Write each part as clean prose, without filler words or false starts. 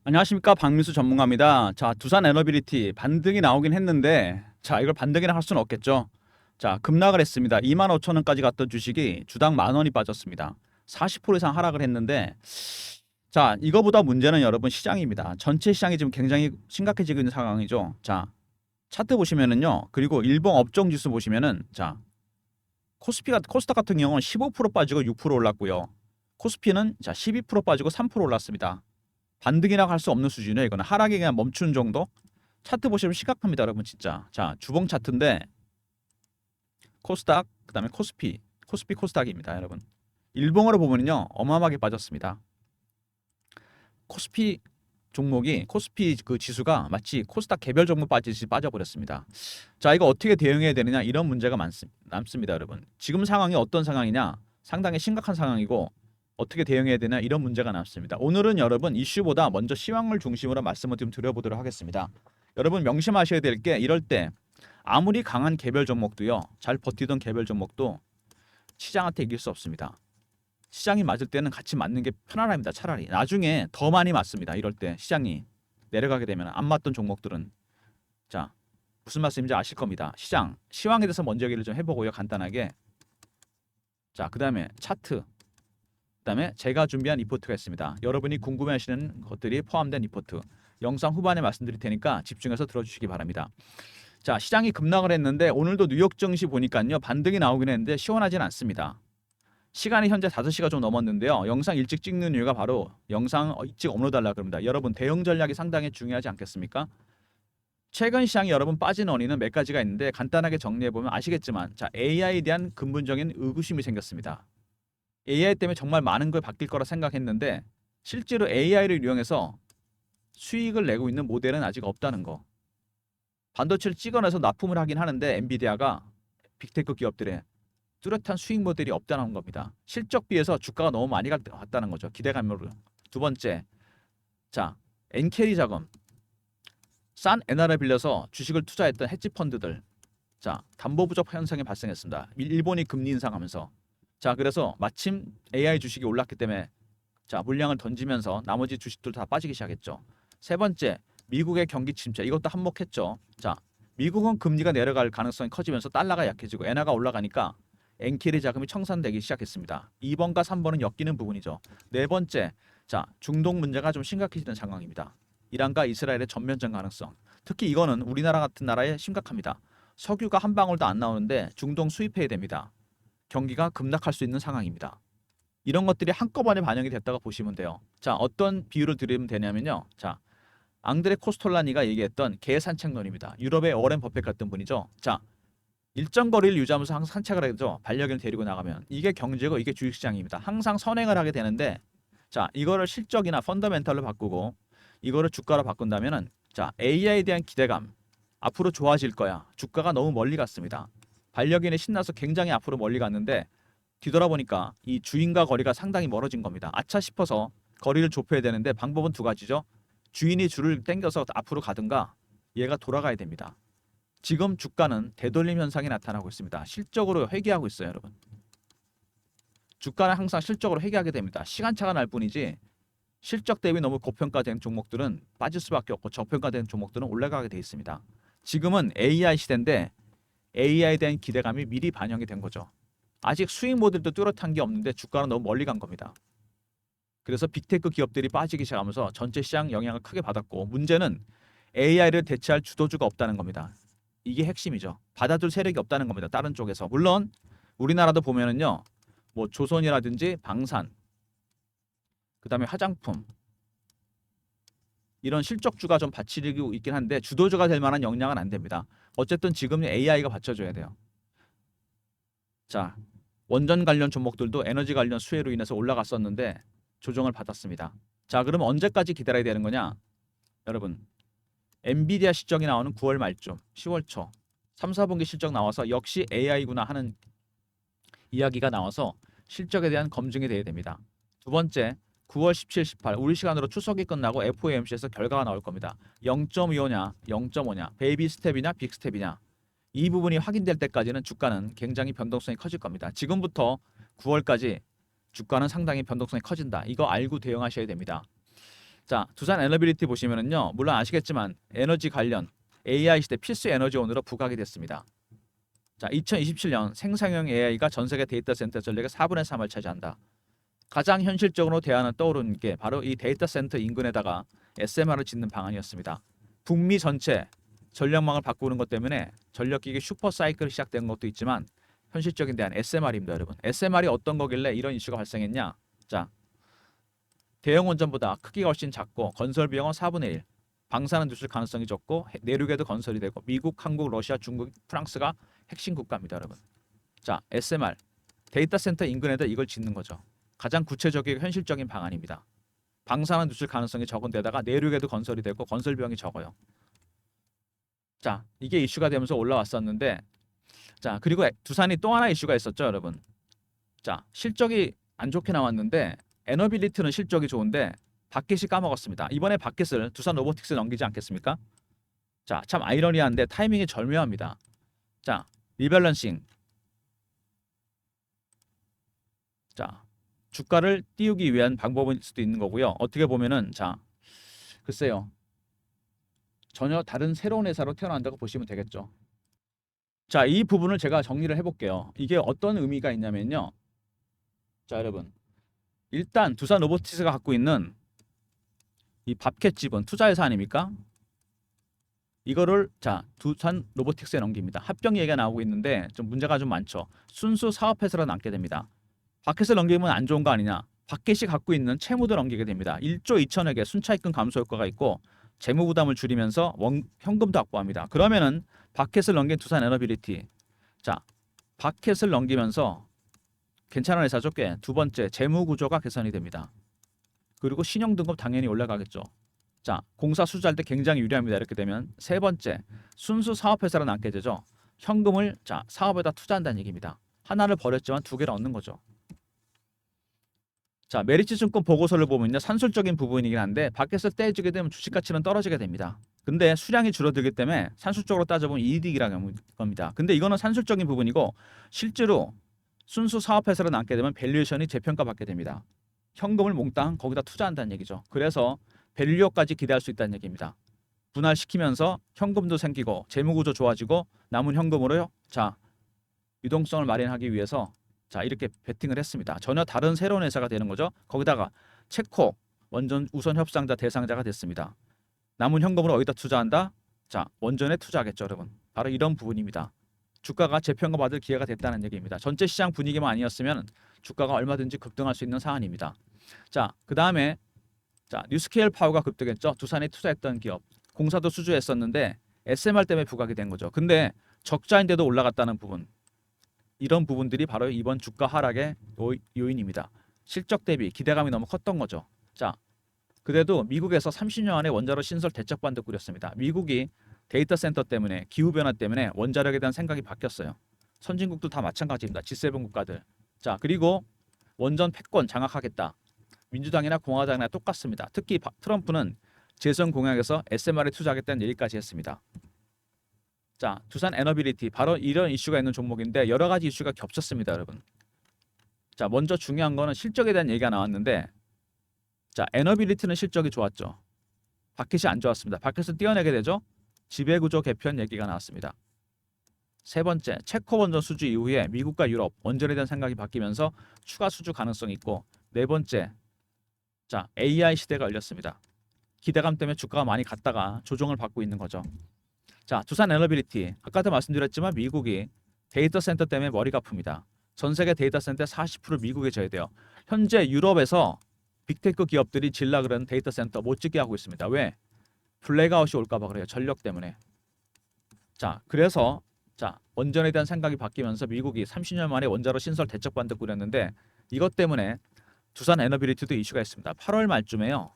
안녕하십니까, 박민수 전문가입니다. 자, 두산 에너비리티 반등이 나오긴 했는데, 자, 이걸 반등이라 할 수는 없겠죠. 자, 급락을 했습니다. 2만 5천 원까지 갔던 주식이 주당 1만 원이 빠졌습니다. 40% 이상 하락을 했는데, 자, 이거보다 문제는 여러분 시장입니다. 전체 시장이 지금 굉장히 심각해지고 있는 상황이죠. 자, 차트 보시면은요, 그리고 일봉 업종 지수 보시면은, 자, 코스닥 같은 경우는 15% 빠지고 6% 올랐고요. 코스피는 자 12% 빠지고 3% 올랐습니다. 반등이라고 할 수 없는 수준이에요. 이거는 하락이 그냥 멈춘 정도. 차트 보시면 심각합니다, 여러분 진짜. 자, 주봉 차트인데 코스닥 그다음에 코스피 코스닥입니다, 여러분. 일봉으로 보면요 어마어마하게 빠졌습니다. 코스피 종목이 코스피 그 지수가 마치 코스닥 개별 종목 빠지듯이 빠져버렸습니다. 자, 이거 어떻게 대응해야 되느냐 이런 문제가 남습니다, 여러분. 지금 상황이 어떤 상황이냐 상당히 심각한 상황이고 어떻게 대응해야 되나 이런 문제가 남습니다. 오늘은 여러분 이슈보다 먼저 시황을 중심으로 말씀을 좀 드려보도록 하겠습니다. 여러분 명심하셔야 될 게 이럴 때 아무리 강한 개별 종목도요 잘 버티던 개별 종목도 시장한테 이길 수 없습니다. 시장이 맞을 때는 같이 맞는 게 편안합니다. 차라리 나중에 더 많이 맞습니다. 이럴 때 시장이 내려가게 되면 안 맞던 종목들은 자 무슨 말씀인지 아실 겁니다. 시황에 대해서 먼저 얘기를 좀 해보고요, 간단하게. 자, 그 다음에 차트, 그다음에 제가 준비한 리포트가 있습니다. 여러분이 궁금해하시는 것들이 포함된 리포트 영상 후반에 말씀드릴 테니까 집중해서 들어주시기 바랍니다. 자, 시장이 급락을 했는데 오늘도 뉴욕 증시 보니까요 반등이 나오긴 했는데 시원하진 않습니다. 시간이 현재 5시가 좀 넘었는데요. 영상 일찍 찍는 이유가 바로 영상 일찍 업로드하려고 합니다. 여러분 대응 전략이 상당히 중요하지 않겠습니까? 최근 시장이 여러분 빠진 원인은 몇 가지가 있는데 간단하게 정리해보면 아시겠지만 자 AI에 대한 근본적인 의구심이 생겼습니다. AI 때문에 정말 많은 걸 바뀔 거라 생각했는데 실제로 AI를 이용해서 수익을 내고 있는 모델은 아직 없다는 거. 반도체를 찍어내서 납품을 하긴 하는데 엔비디아가 빅테크 기업들의 뚜렷한 수익 모델이 없다는 겁니다. 실적 비해서 주가가 너무 많이 갔다는 거죠. 기대감으로. 두 번째, 자 엔캐리 자금, 싼 엔화를 빌려서 주식을 투자했던 헤지 펀드들, 자 담보 부족 현상이 발생했습니다. 일본이 금리 인상하면서. 자, 그래서 마침 AI 주식이 올랐기 때문에 자 물량을 던지면서 나머지 주식들 다 빠지기 시작했죠. 세 번째, 미국의 경기 침체, 이것도 한몫했죠. 자, 미국은 금리가 내려갈 가능성이 커지면서 달러가 약해지고 엔화가 올라가니까 엔캐리 자금이 청산되기 시작했습니다. 2번과 3번은 엮이는 부분이죠. 네 번째, 자 중동 문제가 좀 심각해지는 상황입니다. 이란과 이스라엘의 전면전 가능성, 특히 이거는 우리나라 같은 나라에 심각합니다. 석유가 한 방울도 안 나오는데 중동 수입해야 됩니다. 경기가 급락할 수 있는 상황입니다. 이런 것들이 한꺼번에 반영이 됐다고 보시면 돼요. 자, 어떤 비유를 드리면 되냐면요. 자, 앙드레 코스톨라니가 얘기했던 개 산책론입니다. 유럽의 워렌 버핏 같은 분이죠. 자, 일정 거리를 유지하면서 항상 산책을 하죠. 반려견을 데리고 나가면. 이게 경제고 이게 주식시장입니다. 항상 선행을 하게 되는데 자, 이거를 실적이나 펀더멘털로 바꾸고 이거를 주가로 바꾼다면은 자, AI에 대한 기대감 앞으로 좋아질 거야. 주가가 너무 멀리 갔습니다. 반려견이 신나서 굉장히 앞으로 멀리 갔는데 뒤돌아보니까 이 주인과 거리가 상당히 멀어진 겁니다. 아차 싶어서 거리를 좁혀야 되는데 방법은 두 가지죠. 주인이 줄을 당겨서 앞으로 가든가 얘가 돌아가야 됩니다. 지금 주가는 되돌림 현상이 나타나고 있습니다. 실적으로 회귀하고 있어요, 여러분. 주가는 항상 실적으로 회귀하게 됩니다. 시간차가 날 뿐이지 실적 대비 너무 고평가된 종목들은 빠질 수밖에 없고 저평가된 종목들은 올라가게 돼 있습니다. 지금은 AI 시대인데 AI에 대한 기대감이 미리 반영이 된 거죠. 아직 수익 모델도 뚜렷한 게 없는데 주가는 너무 멀리 간 겁니다. 그래서 빅테크 기업들이 빠지기 시작하면서 전체 시장 영향을 크게 받았고 문제는 AI를 대체할 주도주가 없다는 겁니다. 이게 핵심이죠. 받아줄 세력이 없다는 겁니다. 다른 쪽에서. 물론 우리나라도 보면은요. 뭐 조선이라든지 방산, 그다음에 화장품 이런 실적주가 좀 받치고 있긴 한데 주도주가 될 만한 역량은 안 됩니다. 어쨌든 지금은 AI가 받쳐줘야 돼요. 자, 원전 관련 종목들도 에너지 관련 수혜로 인해서 올라갔었는데 조정을 받았습니다. 자, 그러면 언제까지 기다려야 되는 거냐? 여러분, 엔비디아 실적이 나오는 9월 말쯤, 10월 초 3, 4분기 실적 나와서 역시 AI구나 하는 이야기가 나와서 실적에 대한 검증이 돼야 됩니다. 두 번째, 9월 17, 18 우리 시간으로 추석이 끝나고 FOMC에서 결과가 나올 겁니다. 0.25냐, 0.5냐, 베이비 스텝이냐, 빅 스텝이냐. 이 부분이 확인될 때까지는 주가는 굉장히 변동성이 커질 겁니다. 지금부터 9월까지 주가는 상당히 변동성이 커진다. 이거 알고 대응하셔야 됩니다. 자, 두산 에너빌리티 보시면은요. 물론 아시겠지만 에너지 관련 AI 시대 필수 에너지원으로 부각이 됐습니다. 자, 2027년 생성형 AI가 전 세계 데이터 센터 전력의 4분의 3을 차지한다. 가장 현실적으로 대안은 떠오르는 게 바로 이 데이터 센터 인근에다가 SMR을 짓는 방안이었습니다. 북미 전체 전력망을 바꾸는 것 때문에 전력기기 슈퍼 사이클이 시작된 것도 있지만 현실적인 대안 SMR입니다, 여러분. SMR이 어떤 거길래 이런 이슈가 발생했냐? 자, 대형 원전보다 크기가 훨씬 작고 건설 비용은 4분의 1. 방사능 누출 가능성이 적고 내륙에도 건설이 되고 미국, 한국, 러시아, 중국, 프랑스가 핵심 국가입니다, 여러분. 자, SMR 데이터 센터 인근에다 이걸 짓는 거죠. 가장 구체적이고 현실적인 방안입니다. 방사능 누출 가능성이 적은 데다가 내륙에도 건설이 되고 건설 비용이 적어요. 자, 이게 이슈가 되면서 올라왔었는데, 자, 그리고 두산이 또 하나 이슈가 있었죠, 여러분. 자, 실적이 안 좋게 나왔는데 에너빌리티는 실적이 좋은데 바켓이 까먹었습니다. 이번에 바켓을 두산 로보틱스에 넘기지 않겠습니까? 자, 참 아이러니한데 타이밍이 절묘합니다. 자, 리밸런싱. 자, 주가를 띄우기 위한 방법일 수도 있는 거고요. 어떻게 보면은 자, 글쎄요. 전혀 다른 새로운 회사로 태어난다고 보시면 되겠죠. 자, 이 부분을 제가 정리를 해볼게요. 이게 어떤 의미가 있냐면요. 자, 여러분. 일단 두산 로보틱스가 갖고 있는 이 밥캣 지분 투자회사 아닙니까? 이거를 자, 두산 로보틱스에 넘깁니다. 합병 얘기가 나오고 있는데 좀 문제가 좀 많죠. 순수 사업회사로 남게 됩니다. 바켓을 넘기면 안 좋은 거 아니냐? 바켓이 갖고 있는 채무도 넘기게 됩니다. 1조 2천억의 순차익금 감소 효과가 있고 재무 부담을 줄이면서 현금도 확보합니다. 그러면은 바켓을 넘긴 두산 에너빌리티. 자, 바켓을 넘기면서 괜찮은 회사죠. 꽤. 두 번째, 재무 구조가 개선이 됩니다. 그리고 신용 등급 당연히 올라가겠죠. 자, 공사 수주할 때 굉장히 유리합니다. 이렇게 되면 세 번째, 순수 사업회사로 남게 되죠. 현금을 자, 사업에다 투자한다는 얘기입니다. 하나를 버렸지만 두 개를 얻는 거죠. 자, 메리츠증권 보고서를 보면요, 산술적인 부분이긴 한데 바켓을 떼주게 되면 주식 가치는 떨어지게 됩니다. 근데 수량이 줄어들기 때문에 산술적으로 따져보면 이익이라는 겁니다. 근데 이거는 산술적인 부분이고 실제로 순수 사업회사로 남게 되면 밸류에이션이 재평가받게 됩니다. 현금을 몽땅 거기다 투자한다는 얘기죠. 그래서 밸류까지 기대할 수 있다는 얘기입니다. 분할시키면서 현금도 생기고 재무구조 좋아지고 남은 현금으로요. 자, 유동성을 마련하기 위해서 자, 이렇게 베팅을 했습니다. 전혀 다른 새로운 회사가 되는 거죠. 거기다가 체코 원전 우선 협상자 대상자가 됐습니다. 남은 현금으로 어디다 투자한다? 자, 원전에 투자하겠죠, 여러분. 바로 이런 부분입니다. 주가가 재평가 받을 기회가 됐다는 얘기입니다. 전체 시장 분위기만 아니었으면 주가가 얼마든지 급등할 수 있는 사안입니다. 자, 그 다음에 자, 뉴스케일 파워가 급등했죠. 두산에 투자했던 기업. 공사도 수주했었는데 SMR 때문에 부각이 된 거죠. 근데 적자인데도 올라갔다는 부분. 이런 부분들이 바로 이번 주가 하락의 요인입니다. 실적 대비 기대감이 너무 컸던 거죠. 자, 그래도 미국에서 30년 안에 원자로 신설 대책반도 꾸렸습니다. 미국이 데이터 센터 때문에 기후변화 때문에 원자력에 대한 생각이 바뀌었어요. 선진국도 다 마찬가지입니다. G7 국가들. 자, 그리고 원전 패권 장악하겠다. 민주당이나 공화당이나 똑같습니다. 특히 트럼프는 재선 공약에서 SMR에 투자하겠다는 얘기까지 했습니다. 자, 두산 에너빌리티 바로 이런 이슈가 있는 종목인데 여러 가지 이슈가 겹쳤습니다, 여러분. 자, 먼저 중요한 거는 실적에 대한 얘기가 나왔는데 자, 에너빌리티는 실적이 좋았죠. 바켓이 안 좋았습니다. 바켓을 떼어내게 되죠. 지배구조 개편 얘기가 나왔습니다. 세 번째, 체코 원전 수주 이후에 미국과 유럽 원전에 대한 생각이 바뀌면서 추가 수주 가능성이 있고 네 번째, 자, AI 시대가 열렸습니다. 기대감 때문에 주가가 많이 갔다가 조정을 받고 있는 거죠. 자, 두산 에너빌리티 아까도 말씀드렸지만 미국이 데이터 센터 때문에 머리가 아픕니다. 전 세계 데이터 센터 40% 미국에 제외돼요. 현재 유럽에서 빅테크 기업들이 질라 그러는 데이터 센터 못 짓게 하고 있습니다. 왜? 블랙아웃이 올까 봐 그래요. 전력 때문에. 자, 그래서 자, 원전에 대한 생각이 바뀌면서 미국이 30년 만에 원자로 신설 대책반도 꾸렸는데 이것 때문에 두산 에너빌리티도 이슈가 있습니다. 8월 말쯤에요.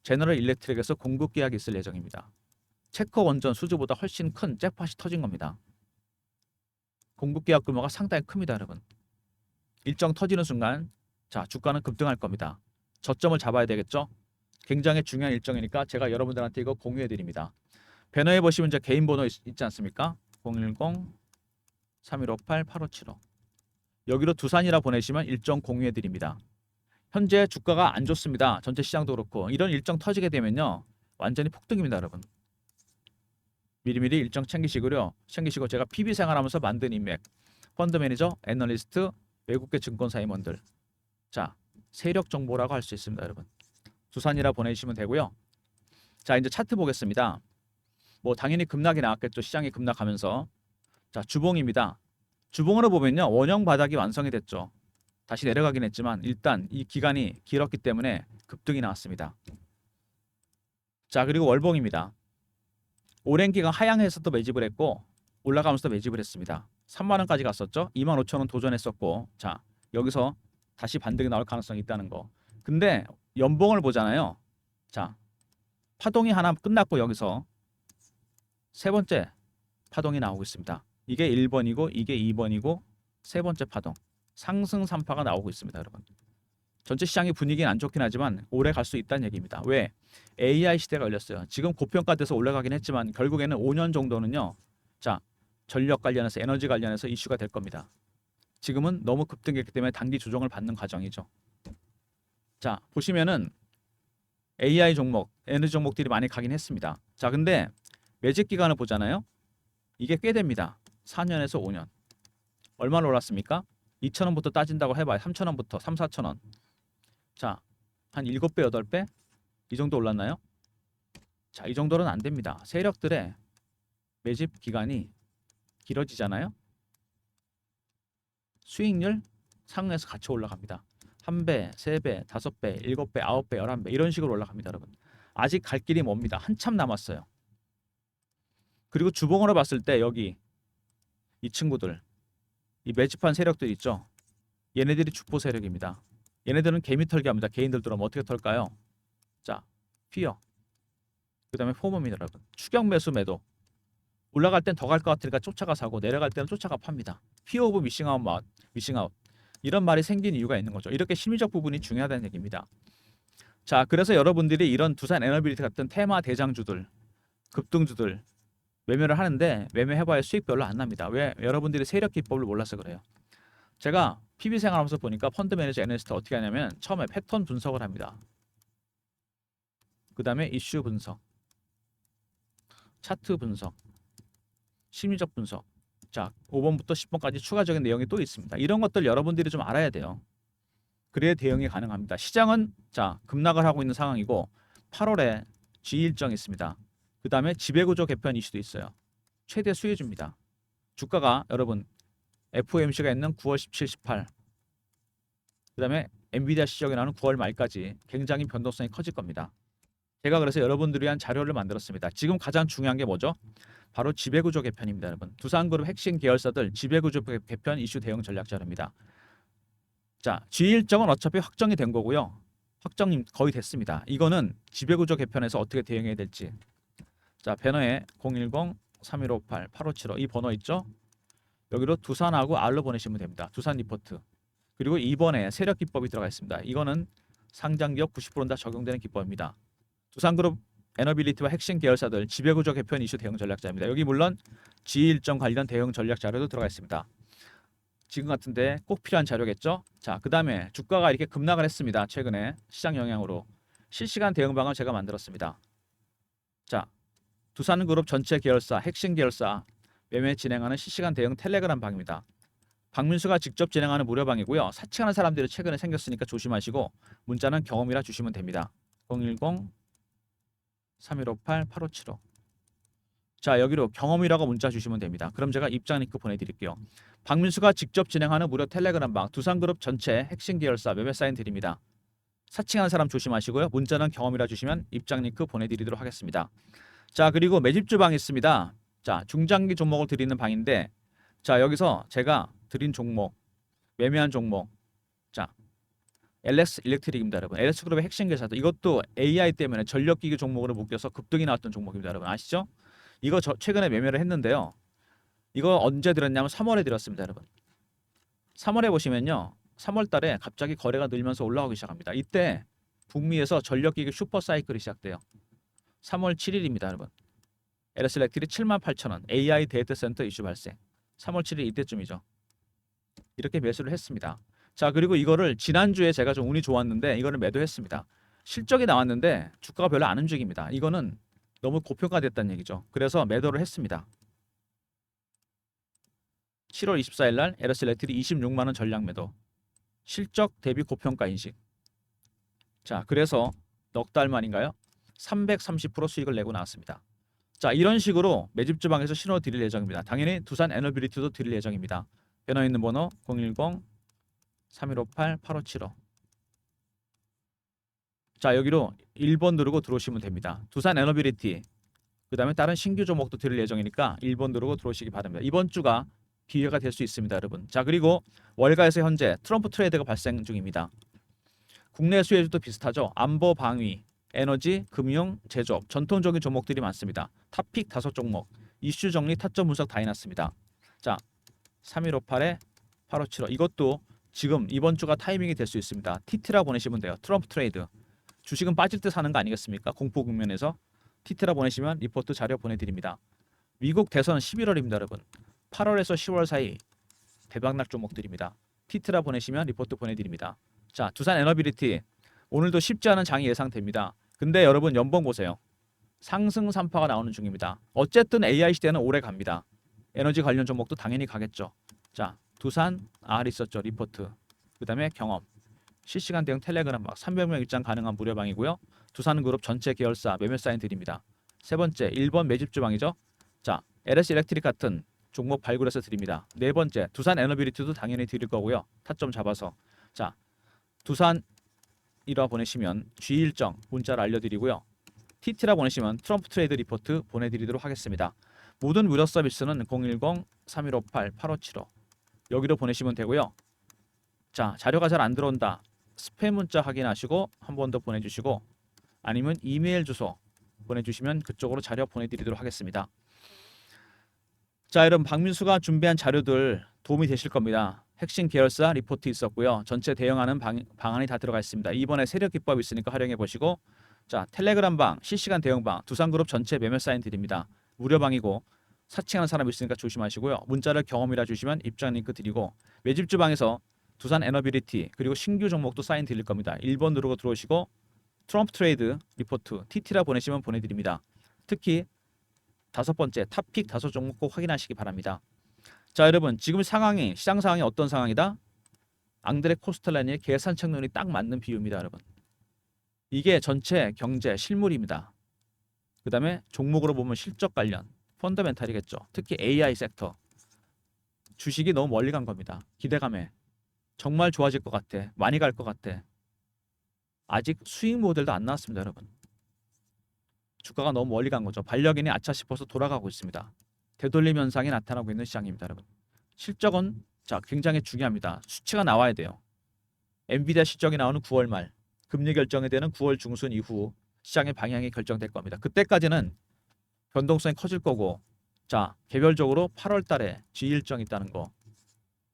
제너럴 일렉트릭에서 공급 계약이 있을 예정입니다. 체코 원전 수주보다 훨씬 큰 잭팟이 터진 겁니다. 공급 계약 규모가 상당히 큽니다, 여러분. 일정 터지는 순간 자, 주가는 급등할 겁니다. 저점을 잡아야 되겠죠? 굉장히 중요한 일정이니까 제가 여러분들한테 이거 공유해 드립니다. 배너에 보시면 제 개인 번호 있지 않습니까? 010-3158-8575 여기로 두산이라 보내시면 일정 공유해 드립니다. 현재 주가가 안 좋습니다. 전체 시장도 그렇고 이런 일정 터지게 되면요. 완전히 폭등입니다, 여러분. 미리미리 일정 챙기시고 제가 PB 생활하면서 만든 인맥, 펀드 매니저, 애널리스트, 외국계 증권사 임원들. 자, 세력 정보라고 할 수 있습니다, 여러분. 두산이라 보내주시면 되고요. 자, 이제 차트 보겠습니다. 뭐 당연히 급락이 나왔겠죠. 시장이 급락하면서. 자, 주봉입니다. 주봉으로 보면요. 원형 바닥이 완성이 됐죠. 다시 내려가긴 했지만 일단 이 기간이 길었기 때문에 급등이 나왔습니다. 자, 그리고 월봉입니다. 오랜 기간 하향해서도 매집을 했고 올라가면서도 매집을 했습니다. 3만 원까지 갔었죠. 2만 5천 원 도전했었고, 자, 여기서 다시 반등이 나올 가능성이 있다는 거. 근데 연봉을 보잖아요. 자, 파동이 하나 끝났고 여기서 세 번째 파동이 나오고 있습니다. 이게 1번이고 이게 2번이고 세 번째 파동. 상승 3파가 나오고 있습니다, 여러분. 전체 시장의 분위기는 안 좋긴 하지만 오래 갈 수 있다는 얘기입니다. 왜? AI 시대가 열렸어요. 지금 고평가돼서 올라가긴 했지만 결국에는 5년 정도는요. 자, 전력 관련해서 에너지 관련해서 이슈가 될 겁니다. 지금은 너무 급등했기 때문에 단기 조정을 받는 과정이죠. 자, 보시면은 AI 종목, 에너지 종목들이 많이 가긴 했습니다. 자, 근데 매집 기간을 보잖아요. 이게 꽤 됩니다. 4년에서 5년. 얼마나 올랐습니까? 2,000원부터 따진다고 해봐요. 3,000원부터 3, 4,000원. 자, 한 7배, 8배? 이 정도 올랐나요? 자, 이 정도는 안 됩니다. 세력들의 매집 기간이 길어지잖아요. 수익률 상승해서 같이 올라갑니다. 1배, 3배, 5배, 7배, 9배, 11배 이런 식으로 올라갑니다, 여러분. 아직 갈 길이 멉니다. 한참 남았어요. 그리고 주봉으로 봤을 때 여기 이 친구들, 이 매집한 세력들 있죠. 얘네들이 주포 세력입니다. 얘네들은 개미 털기 합니다. 개인들 들어오면 어떻게 털까요? 자, 피어. 그 다음에 포모입니다, 여러분. 추격 매수 매도. 올라갈 땐 더 갈 것 같으니까 쫓아가 사고 내려갈 때는 쫓아가 팝니다. 피어 오브 미싱아웃 맛, 미싱아웃. 이런 말이 생긴 이유가 있는 거죠. 이렇게 심리적 부분이 중요하다는 얘기입니다. 자, 그래서 여러분들이 이런 두산 에너빌리티 같은 테마 대장주들, 급등주들 매매를 하는데 매매해봐야 수익 별로 안 납니다. 왜? 여러분들이 세력 기법을 몰라서 그래요. 제가 PB 생활하면서 보니까 펀드 매니저 애널리스트 어떻게 하냐면 처음에 패턴 분석을 합니다. 그 다음에 이슈 분석, 차트 분석, 심리적 분석. 자, 5번부터 10번까지 추가적인 내용이 또 있습니다. 이런 것들 여러분들이 좀 알아야 돼요. 그래야 대응이 가능합니다. 시장은 자, 급락을 하고 있는 상황이고 8월에 G 일정이 있습니다. 그 다음에 지배구조 개편 이슈도 있어요. 최대 수혜주입니다. 주가가 여러분 FOMC가 있는 9월 17, 18. 그 다음에 엔비디아 시적이 나오는 9월 말까지 굉장히 변동성이 커질 겁니다. 제가 그래서 여러분들을 위한 자료를 만들었습니다. 지금 가장 중요한 게 뭐죠? 바로 지배구조 개편입니다, 여러분. 두산그룹 핵심 계열사들 지배구조 개편 이슈 대응 전략 자료입니다. 자, G 일정은 어차피 확정이 된 거고요. 확정이 거의 됐습니다. 이거는 지배구조 개편에서 어떻게 대응해야 될지. 자, 배너에 010-3158-8575 이 번호 있죠? 여기로 두산하고 R로 보내시면 됩니다. 두산 리포트. 그리고 2번에 세력 기법이 들어가 있습니다. 이거는 상장기업 90%는 다 적용되는 기법입니다. 두산그룹 에너빌리티와 핵심 계열사들 지배구조 개편 이슈 대응 전략자입니다. 여기 물론 G일정 관련 대응 전략 자료도 들어가 있습니다. 지금 같은데 꼭 필요한 자료겠죠? 자, 그 다음에 주가가 이렇게 급락을 했습니다. 최근에 시장 영향으로 실시간 대응 방을 제가 만들었습니다. 자, 두산그룹 전체 계열사, 핵심 계열사 매매 진행하는 실시간 대응 텔레그램 방입니다. 박민수가 직접 진행하는 무료방이고요. 사칭하는 사람들이 최근에 생겼으니까 조심하시고 문자는 경험이라 주시면 됩니다. 010-3158-8575 자, 여기로 경험이라고 문자 주시면 됩니다. 그럼 제가 입장 링크 보내드릴게요. 박민수가 직접 진행하는 무료 텔레그램 방 두산그룹 전체 핵심 계열사 매매 사인 드립니다. 사칭하는 사람 조심하시고요. 문자는 경험이라 주시면 입장 링크 보내드리도록 하겠습니다. 자, 그리고 매집주 방이 있습니다. 자, 중장기 종목을 드리는 방인데 자, 여기서 제가 드린 종목, 매매한 종목. 자, LS 일렉트릭입니다, 여러분. LS그룹의 핵심 계열사도 이것도 AI 때문에 전력기기 종목으로 묶여서 급등이 나왔던 종목입니다, 여러분. 아시죠? 이거 저 최근에 매매를 했는데요. 이거 언제 드렸냐면 3월에 드렸습니다, 여러분. 3월에 보시면요. 3월 달에 갑자기 거래가 늘면서 올라가기 시작합니다. 이때 북미에서 전력기기 슈퍼 사이클이 시작돼요. 3월 7일입니다, 여러분. LS 일렉트릭 78,000원 AI 데이터 센터 이슈 발생. 3월 7일 이때쯤이죠. 이렇게 매수를 했습니다. 자, 그리고 이거를 지난주에 제가 좀 운이 좋았는데 이거를 매도했습니다. 실적이 나왔는데 주가가 별로 안 움직입니다. 이거는 너무 고평가됐다는 얘기죠. 그래서 매도를 했습니다. 7월 24일 날 LS 일렉트릭 26만 원 전량 매도. 실적 대비 고평가 인식. 자, 그래서 넉 달 만인가요? 330% 수익을 내고 나왔습니다. 자, 이런 식으로 매집 주방에서 신호 드릴 예정입니다. 당연히 두산 에너빌리티도 드릴 예정입니다. 변화 있는 번호 010-3158-8575. 자, 여기로 1번 누르고 들어오시면 됩니다. 두산 에너빌리티, 그 다음에 다른 신규 종목도 드릴 예정이니까 1번 누르고 들어오시기 바랍니다. 이번 주가 기회가 될 수 있습니다, 여러분. 자, 그리고 월가에서 현재 트럼프 트레이드가 발생 중입니다. 국내 수혜주도 비슷하죠. 안보 방위, 에너지, 금융, 제조업, 전통적인 종목들이 많습니다. 탑픽 5종목, 이슈 정리, 타점 분석 다 해놨습니다. 자, 3158에 8575. 이것도 지금 이번 주가 타이밍이 될 수 있습니다. TT라 보내시면 돼요. 트럼프 트레이드. 주식은 빠질 때 사는 거 아니겠습니까? 공포 국면에서 TT라 보내시면 리포트 자료 보내드립니다. 미국 대선 11월입니다, 여러분. 8월에서 10월 사이 대박날 종목들입니다. TT라 보내시면 리포트 보내드립니다. 자, 두산 에너빌리티 오늘도 쉽지 않은 장이 예상됩니다. 근데 여러분 연봉 보세요. 상승 3파가 나오는 중입니다. 어쨌든 AI 시대는 오래 갑니다. 에너지 관련 종목도 당연히 가겠죠. 자, 두산 R 있었죠. 리포트. 그 다음에 경험. 실시간 대응 텔레그램 막 300명 입장 가능한 무료방이고요. 두산그룹 전체 계열사 매매 사인 드립니다. 세 번째 1번 매집 주방이죠. 자, LS 일렉트릭 같은 종목 발굴해서 드립니다. 네 번째 두산 에너빌리티도 당연히 드릴 거고요. 타점 잡아서. 자, 두산 1화 보내시면 G 일정 문자를 알려드리고요. TT라 보내시면 트럼프 트레이드 리포트 보내드리도록 하겠습니다. 모든 무료 서비스는 010-3158-8575 여기로 보내시면 되고요. 자, 자료가 잘 안 들어온다. 스팸 문자 확인하시고 한 번 더 보내주시고 아니면 이메일 주소 보내주시면 그쪽으로 자료 보내드리도록 하겠습니다. 자, 여러분 박민수가 준비한 자료들 도움이 되실 겁니다. 핵심 계열사 리포트 있었고요. 전체 대응하는 방안이 다 들어가 있습니다. 이번에 세력 기법 있으니까 활용해 보시고 자, 텔레그램 방, 실시간 대응 방, 두산그룹 전체 매매 사인 드립니다. 무료 방이고 사칭하는 사람 있으니까 조심하시고요. 문자를 경험이라 주시면 입장 링크 드리고 매집주 방에서 두산 에너빌리티 그리고 신규 종목도 사인 드릴 겁니다. 1번 누르고 들어오시고 트럼프 트레이드 리포트 TT라 보내시면 보내드립니다. 특히 5번째 탑픽 5종목 꼭 확인하시기 바랍니다. 자, 여러분 지금 상황이 시장 상황이 어떤 상황이다? 앙드레 코스텔라니의 계산책 논이 딱 맞는 비유입니다, 여러분. 이게 전체 경제 실물입니다. 그 다음에 종목으로 보면 실적 관련 펀더멘탈이겠죠. 특히 AI 섹터 주식이 너무 멀리 간 겁니다. 기대감에 정말 좋아질 것 같아. 많이 갈 것 같아. 아직 수익 모델도 안 나왔습니다, 여러분. 주가가 너무 멀리 간 거죠. 반려견이 아차 싶어서 돌아가고 있습니다. 되돌림 현상이 나타나고 있는 시장입니다, 여러분. 실적은 자 굉장히 중요합니다. 수치가 나와야 돼요. 엔비디아 실적이 나오는 9월 말, 금리 결정이 되는 9월 중순 이후 시장의 방향이 결정될 겁니다. 그때까지는 변동성이 커질 거고 자 개별적으로 8월 달에 G 일정이 있다는 거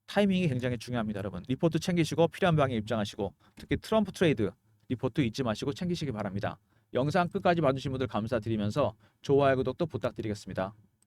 타이밍이 굉장히 중요합니다, 여러분. 리포트 챙기시고 필요한 방에 입장하시고 특히 트럼프 트레이드 리포트 잊지 마시고 챙기시기 바랍니다. 영상 끝까지 봐주신 분들 감사드리면서 좋아요, 구독도 부탁드리겠습니다.